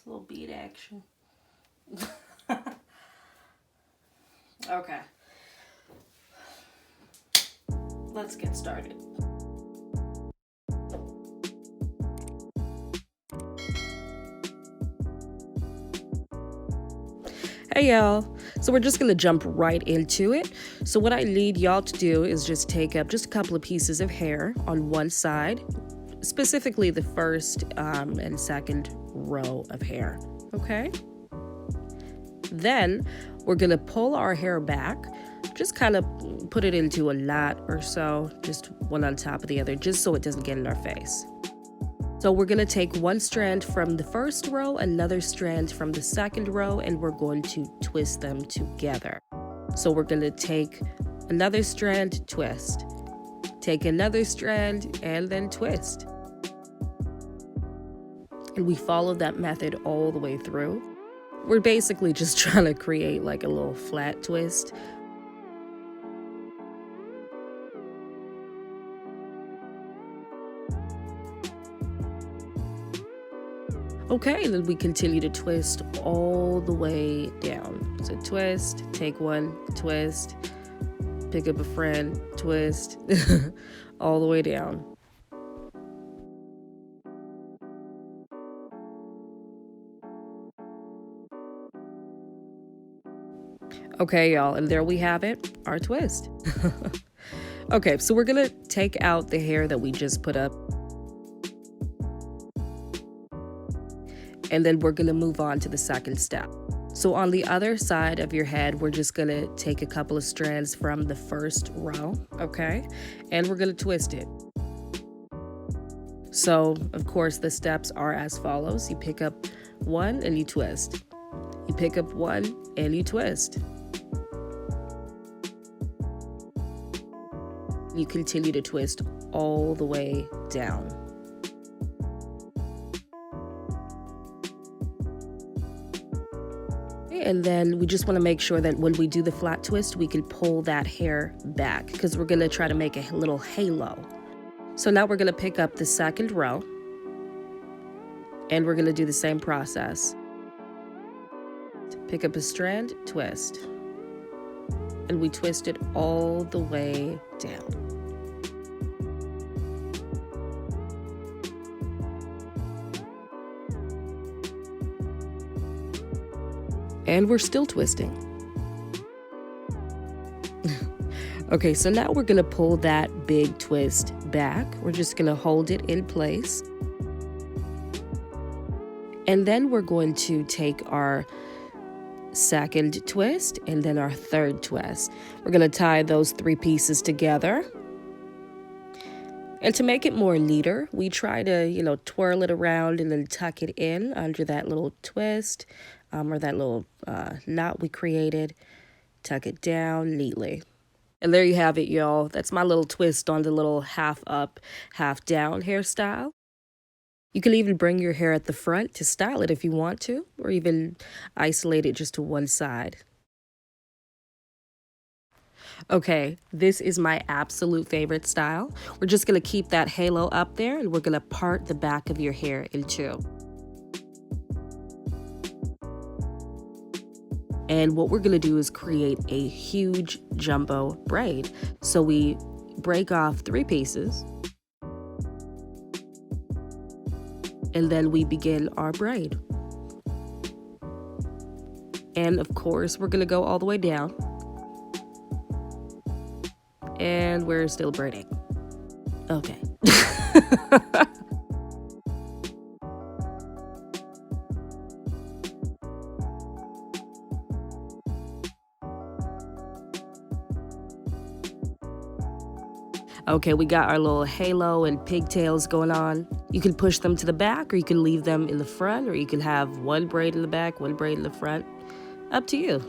a little bead action. Okay. Let's get started. Hey y'all, so we're just gonna jump right into it. So what I need y'all to do is just take up just a couple of pieces of hair on one side, specifically the first and second row of hair, okay? Then we're gonna pull our hair back, just kind of put it into a knot or so, just one on top of the other, just so it doesn't get in our face. So we're going to take one strand from the first row, another strand from the second row, and we're going to twist them together. So we're going to take another strand, twist. Take another strand, and then twist. And we follow that method all the way through. We're basically just trying to create like a little flat twist. Okay, and then we continue to twist all the way down. So twist, take one, twist, pick up a friend, twist, all the way down. Okay, y'all, and there we have it, our twist. Okay, so we're gonna take out the hair that we just put up. And then we're gonna move on to the second step. So on the other side of your head, we're just gonna take a couple of strands from the first row, okay? And we're gonna twist it. So, of course, the steps are as follows. You pick up one and you twist. You pick up one and you twist. You continue to twist all the way down. And then we just want to make sure that when we do the flat twist, we can pull that hair back because we're going to try to make a little halo. So now we're going to pick up the second row and we're going to do the same process. Pick up a strand, twist, and we twist it all the way down. And we're still twisting. Okay, so now we're gonna pull that big twist back. We're just gonna hold it in place. And then we're going to take our second twist and then our third twist. We're gonna tie those three pieces together. And to make it more neater, we try to, twirl it around and then tuck it in under that little twist. Or that little knot we created, tuck it down neatly. And there you have it, y'all. That's my little twist on the little half up, half down hairstyle. You can even bring your hair at the front to style it if you want to, or even isolate it just to one side. Okay, this is my absolute favorite style. We're just gonna keep that halo up there and we're gonna part the back of your hair in two. And what we're gonna do is create a huge jumbo braid. So we break off three pieces and then we begin our braid. And of course, we're gonna go all the way down. And we're still braiding. Okay. Okay, we got our little halo and pigtails going on. You can push them to the back or you can leave them in the front, or you can have one braid in the back, one braid in the front. Up to you.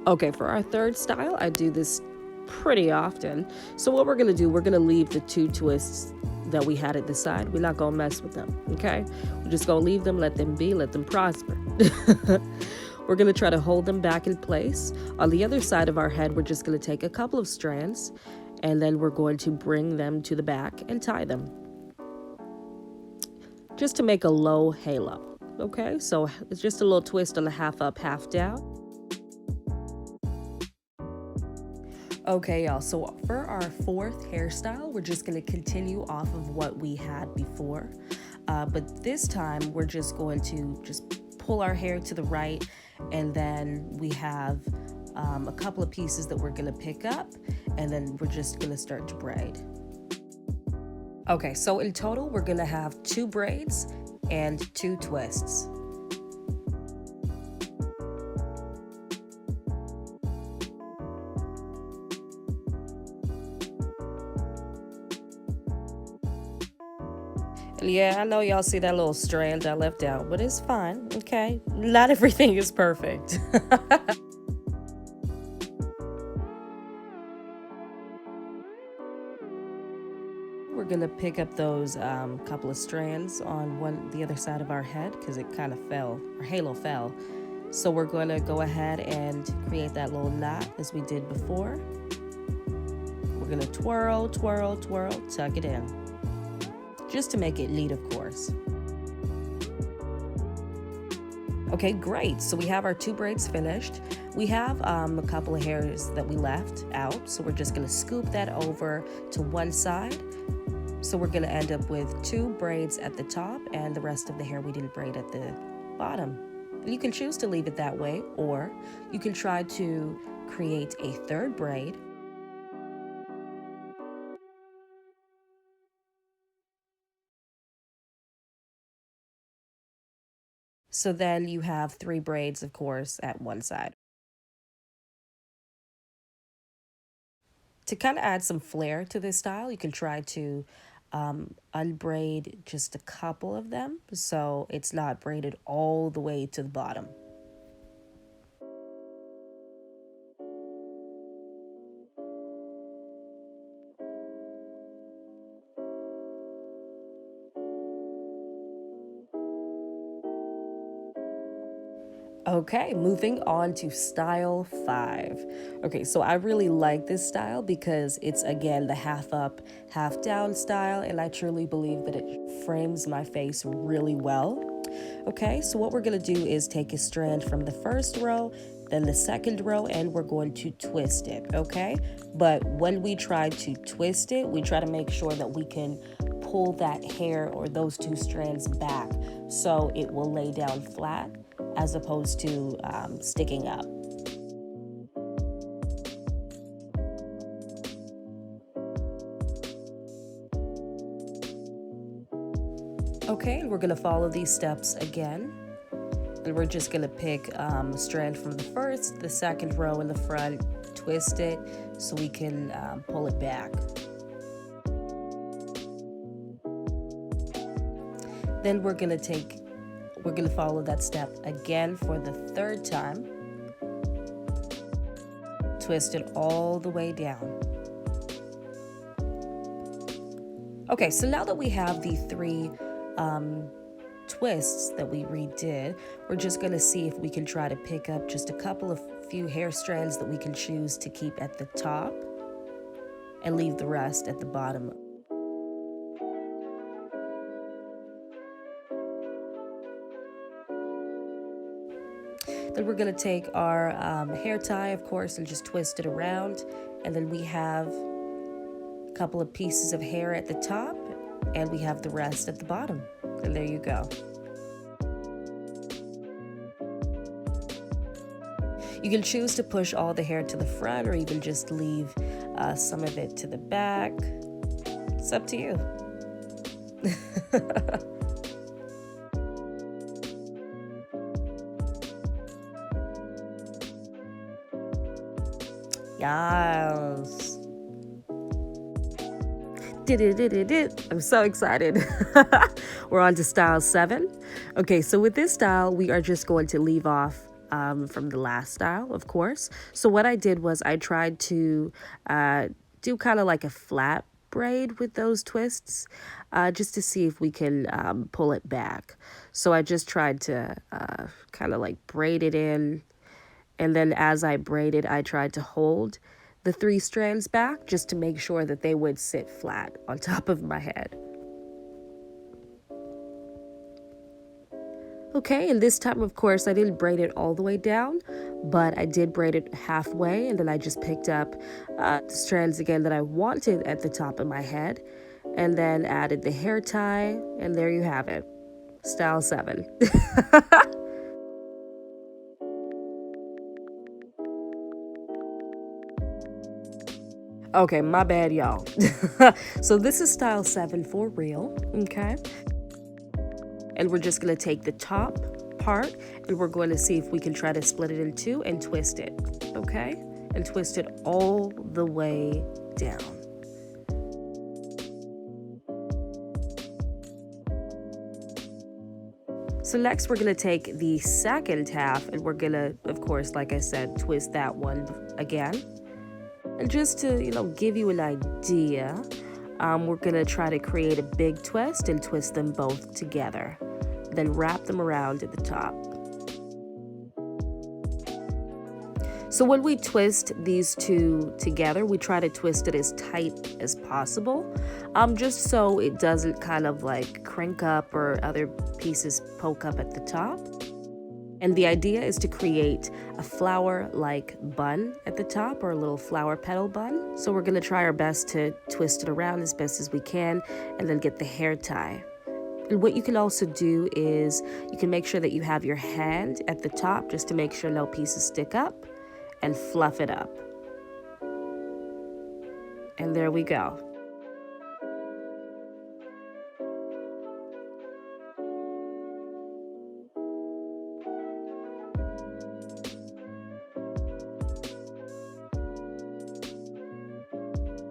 Okay, for our third style, I do this pretty often. So what we're gonna do, we're gonna leave the two twists that we had at the side. We're not gonna mess with them, okay? We're just gonna leave them, let them be, let them prosper. We're gonna try to hold them back in place. On the other side of our head, we're just gonna take a couple of strands and then we're going to bring them to the back and tie them. just to make a low halo. Okay, so it's just a little twist on the half up, half down. Okay, y'all, so for our fourth hairstyle, we're just gonna continue off of what we had before. But this time, we're just going to just pull our hair to the right, and then we have a couple of pieces that we're gonna pick up, and then we're just gonna start to braid. Okay, so in total, we're gonna have 2 braids and 2 twists. Yeah, I know y'all see that little strand I left out, but it's fine, okay? Not everything is perfect. We're gonna pick up those couple of strands on the other side of our head because it kind of fell, our halo fell. So we're gonna go ahead and create that little knot as we did before. We're gonna twirl, twirl, twirl, tuck it in. Just to make it neat, of course. Okay, great. So we have our 2 braids finished. We have a couple of hairs that we left out, so we're just gonna scoop that over to one side. So we're gonna end up with 2 braids at the top and the rest of the hair we didn't braid at the bottom. And you can choose to leave it that way, or you can try to create a 3rd braid. So then you have 3 braids, of course, at one side. To kind of add some flair to this style, you can try to unbraid just a couple of them so it's not braided all the way to the bottom. Okay, moving on to style 5. Okay, so I really like this style because it's again the half up, half down style, and I truly believe that it frames my face really well. Okay, so what we're gonna do is take a strand from the first row, then the second row, and we're going to twist it, okay? But when we try to twist it, we try to make sure that we can pull that hair or those 2 strands back so it will lay down flat as opposed to sticking up. Okay, we're gonna follow these steps again. And we're just gonna pick a strand from the first, the second row in the front, twist it so we can pull it back. Then we're gonna follow that step again for the 3rd time. Twist it all the way down. Okay, so now that we have the 3 twists that we redid, we're just gonna see if we can try to pick up just a couple of few hair strands that we can choose to keep at the top and leave the rest at the bottom. Then we're gonna take our hair tie, of course, and just twist it around. And then we have a couple of pieces of hair at the top, and we have the rest at the bottom. And there you go. You can choose to push all the hair to the front or even just leave some of it to the back. It's up to you. Yes. I'm so excited. We're on to style 7. Okay, so with this style, we are just going to leave off from the last style, of course. So what I did was I tried to do kind of like a flat braid with those twists just to see if we can pull it back. So I just tried to kind of like braid it in. And then as I braided, I tried to hold the 3 strands back just to make sure that they would sit flat on top of my head. Okay, and this time, of course, I didn't braid it all the way down, but I did braid it halfway, and then I just picked up the strands again that I wanted at the top of my head, and then added the hair tie, and there you have it. Style 7. Okay, my bad, y'all. So this is style 7 for real, okay? And we're just gonna take the top part and we're going to see if we can try to split it in two and twist it, okay? And twist it all the way down. So next we're gonna take the second half and we're gonna, of course, like I said, twist that one again. And just to, give you an idea, we're gonna try to create a big twist and twist them both together. Then wrap them around at the top. So when we twist these two together, we try to twist it as tight as possible, just so it doesn't kind of like crink up or other pieces poke up at the top. And the idea is to create a flower-like bun at the top, or a little flower petal bun. So we're gonna try our best to twist it around as best as we can and then get the hair tie. And what you can also do is you can make sure that you have your hand at the top just to make sure no pieces stick up, and fluff it up. And there we go.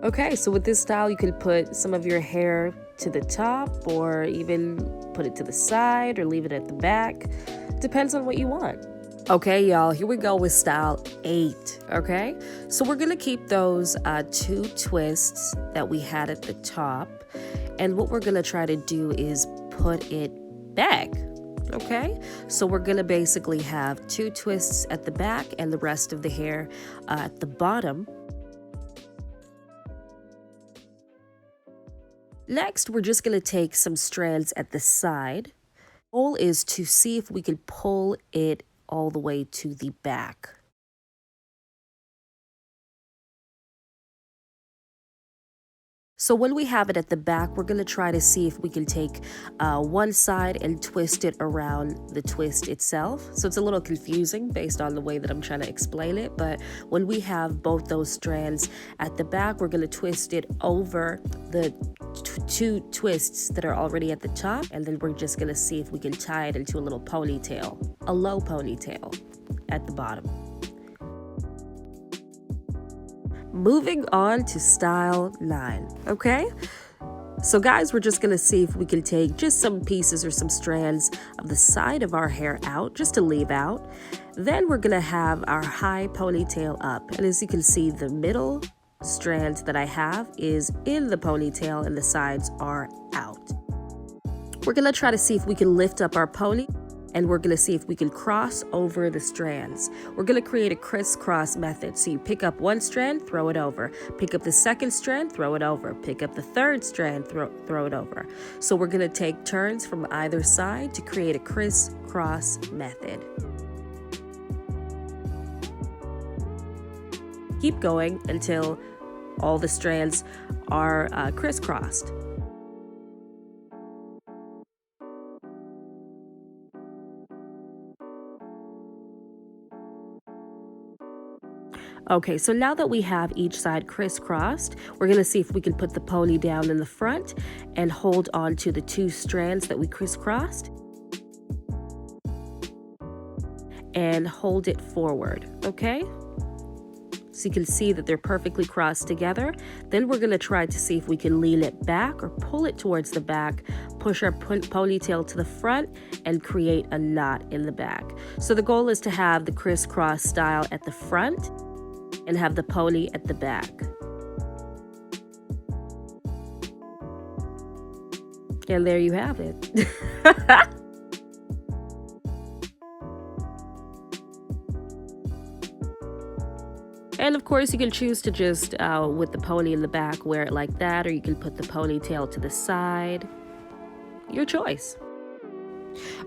Okay, so with this style, you can put some of your hair to the top or even put it to the side or leave it at the back. Depends on what you want. Okay, y'all, here we go with style 8, okay? So we're gonna keep those 2 twists that we had at the top, and what we're gonna try to do is put it back, okay? So we're gonna basically have 2 twists at the back and the rest of the hair at the bottom. Next, we're just gonna take some strands at the side. The goal is to see if we can pull it all the way to the back. So when we have it at the back, we're gonna try to see if we can take one side and twist it around the twist itself. So it's a little confusing based on the way that I'm trying to explain it, but when we have both those strands at the back, we're gonna twist it over the 2 twists that are already at the top, and then we're just gonna see if we can tie it into a little ponytail, a low ponytail at the bottom. Moving on to style 9, okay? So guys, we're just gonna see if we can take just some pieces or some strands of the side of our hair out, just to leave out. Then we're gonna have our high ponytail up. And as you can see, the middle strand that I have is in the ponytail and the sides are out. We're gonna try to see if we can lift up our pony, and we're gonna see if we can cross over the strands. We're gonna create a crisscross method. So you pick up one strand, throw it over. Pick up the second strand, throw it over. Pick up the third strand, throw it over. So we're gonna take turns from either side to create a crisscross method. Keep going until all the strands are crisscrossed. Okay, so now that we have each side crisscrossed, we're gonna see if we can put the pony down in the front and hold on to the 2 strands that we crisscrossed and hold it forward, okay? So you can see that they're perfectly crossed together. Then we're gonna try to see if we can lean it back or pull it towards the back, push our ponytail to the front, and create a knot in the back. So the goal is to have the crisscross style at the front and have the pony at the back. And there you have it. And of course, you can choose to just, with the pony in the back, wear it like that, or you can put the ponytail to the side. Your choice.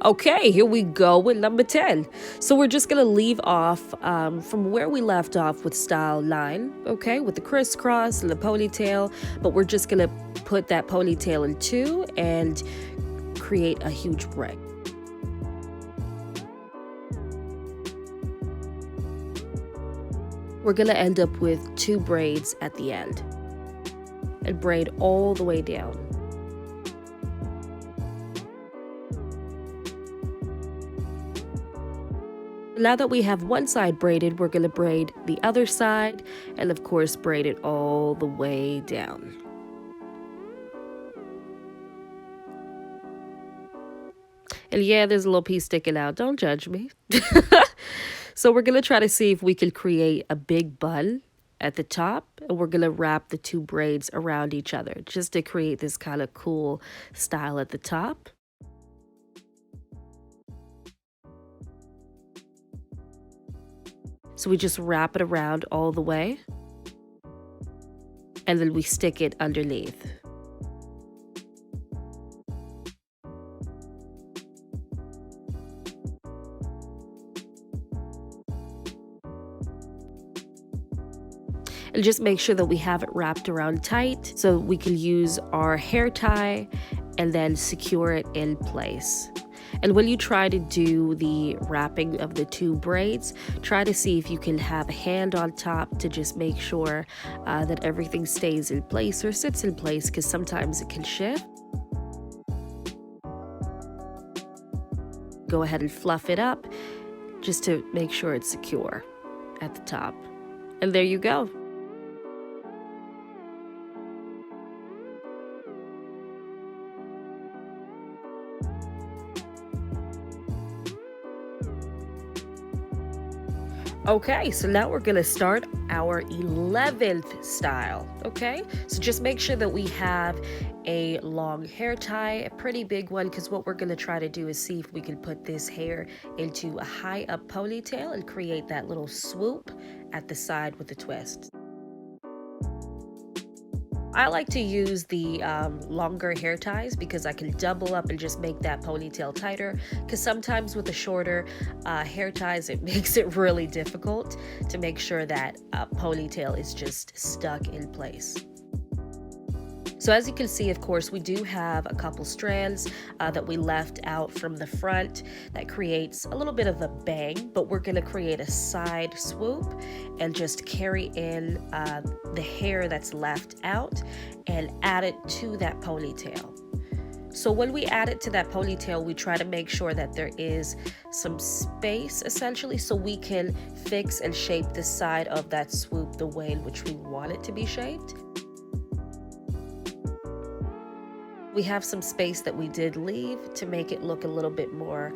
Okay, here we go with number 10. So we're just gonna leave off from where we left off with style 9, okay, with the crisscross and the ponytail, but we're just gonna put that ponytail in 2 and create a huge braid. We're gonna end up with 2 braids at the end and braid all the way down. Now that we have one side braided, we're going to braid the other side and of course braid it all the way down. And yeah, there's a little piece sticking out. Don't judge me. So we're going to try to see if we can create a big bun at the top, and we're going to wrap the 2 braids around each other just to create this kind of cool style at the top. So we just wrap it around all the way, and then we stick it underneath. And just make sure that we have it wrapped around tight so we can use our hair tie and then secure it in place. And when you try to do the wrapping of the 2 braids, try to see if you can have a hand on top to just make sure that everything stays in place or sits in place, because sometimes it can shift. Go ahead and fluff it up just to make sure it's secure at the top. And there you go. Okay, so now we're gonna start our 11th style, okay? So just make sure that we have a long hair tie, a pretty big one, because what we're gonna try to do is see if we can put this hair into a high up ponytail and create that little swoop at the side with a twist. I like to use the longer hair ties because I can double up and just make that ponytail tighter, because sometimes with the shorter hair ties it makes it really difficult to make sure that ponytail is just stuck in place. So as you can see, of course, we do have a couple strands that we left out from the front that creates a little bit of a bang, but we're going to create a side swoop and just carry in the hair that's left out and add it to that ponytail. So when we add it to that ponytail, we try to make sure that there is some space essentially so we can fix and shape the side of that swoop the way in which we want it to be shaped. We have some space that we did leave to make it look a little bit more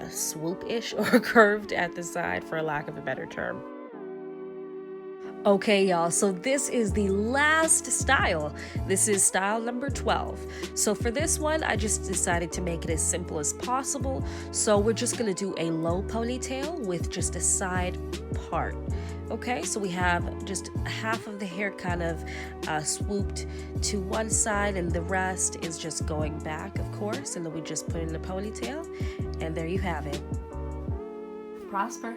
swoop-ish or curved at the side, for lack of a better term. Okay, y'all, so this is the last style. This is style number 12. So for this one, I just decided to make it as simple as possible. So we're just gonna do a low ponytail with just a side part. Okay, so we have just half of the hair kind of swooped to one side and the rest is just going back, of course, and then we just put in the ponytail, and there you have it. Prosper.